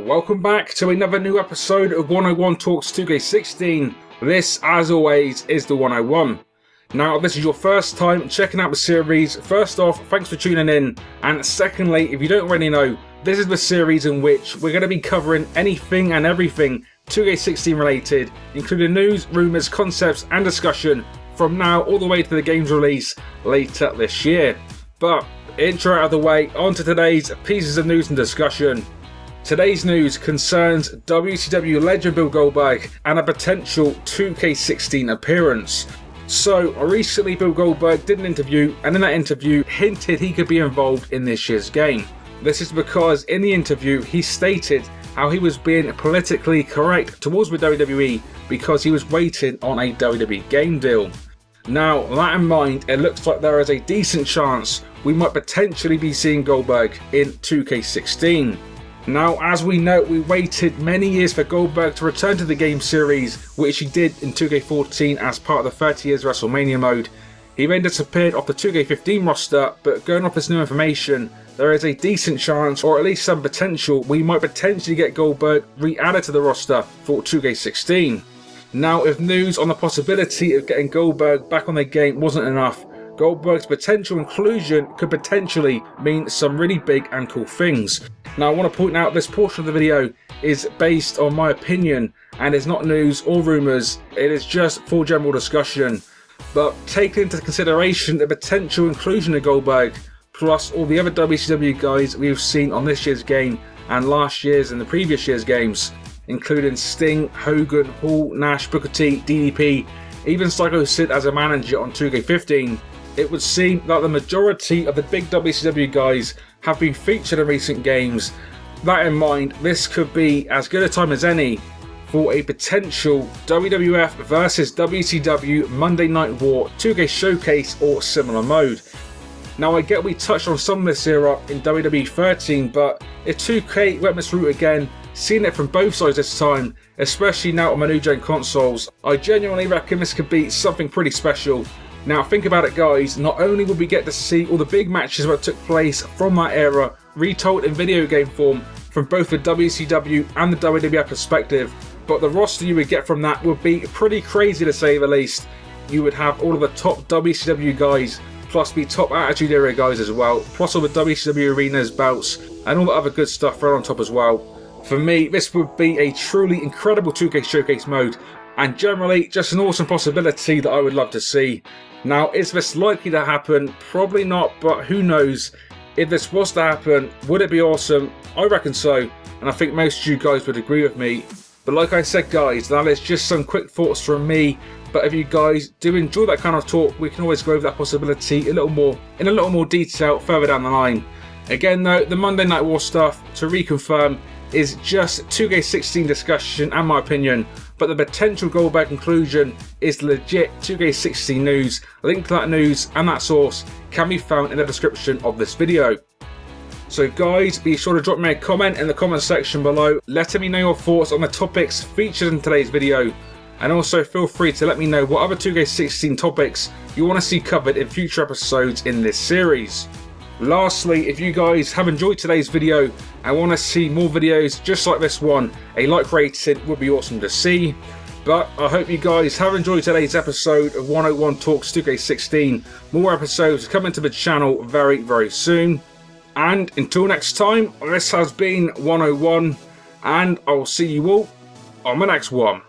Welcome back to another new episode of 101 Talks 2K16. This, as always, is the 101. Now, if this is your first time checking out the series, first off, thanks for tuning in. And secondly, if you don't already know, this is the series in which we're going to be covering anything and everything 2K16 related, including news, rumours, concepts and discussion from now all the way to the game's release later this year. But, intro out of the way, on to today's pieces of news and discussion. Today's news concerns WCW legend Bill Goldberg and a potential 2K16 appearance. So, recently Bill Goldberg did an interview, and in that interview hinted he could be involved in this year's game. This is because in the interview he stated how he was being politically correct towards the WWE because he was waiting on a WWE game deal. Now, that in mind, it looks like there is a decent chance we might potentially be seeing Goldberg in 2K16. Now, as we know, we waited many years for Goldberg to return to the game series, which he did in 2K14 as part of the 30 years WrestleMania mode. He then disappeared off the 2K15 roster, but going off this new information, there is a decent chance, or at least some potential, we might potentially get Goldberg re-added to the roster for 2K16. Now, if news on the possibility of getting Goldberg back on the game wasn't enough, Goldberg's potential inclusion could potentially mean some really big and cool things. Now, I want to point out this portion of the video is based on my opinion and is not news or rumours, it is just for general discussion. But taking into consideration the potential inclusion of Goldberg, plus all the other WCW guys we've seen on this year's game and last year's and the previous year's games, including Sting, Hogan, Hall, Nash, Booker T, DDP, even Psycho Sid as a manager on 2K15, it would seem that the majority of the big WCW guys have been featured in recent games. That in mind, this could be as good a time as any for a potential WWF vs WCW Monday Night War 2K Showcase or similar mode. Now, I get we touched on some of this era in WWE 13, but if 2K went this route again, seeing it from both sides this time, especially now on my new gen consoles, I genuinely reckon this could be something pretty special. Now, think about it guys, not only will we get to see all the big matches that took place from that era retold in video game form from both the WCW and the WWF perspective, but the roster you would get from that would be pretty crazy to say the least. You would have all of the top WCW guys, plus the top Attitude Era guys as well, plus all the WCW arenas, belts, and all the other good stuff thrown on top as well. For me, this would be a truly incredible 2K Showcase mode, and generally just an awesome possibility that I would love to see. Now, is this likely to happen? Probably not, but who knows? If this was to happen, would it be awesome? I reckon so, and I think most of you guys would agree with me. But like I said guys, that is just some quick thoughts from me. But if you guys do enjoy that kind of talk, we can always go over that possibility in a little more detail further down the line. Again though, the Monday Night War stuff, to reconfirm, is just 2K16 discussion and my opinion, but the potential Goldberg inclusion is legit 2K16 news. A link to that news and that source can be found in the description of this video. So guys, be sure to drop me a comment in the comment section below, letting me know your thoughts on the topics featured in today's video, and also feel free to let me know what other 2K16 topics you want to see covered in future episodes in this series. Lastly, if you guys have enjoyed today's video and want to see more videos just like this one, a like rating would be awesome to see. But I hope you guys have enjoyed today's episode of 101 Talks 2K16. More episodes coming to the channel very, very soon. And until next time, this has been 101, and I'll see you all on the next one.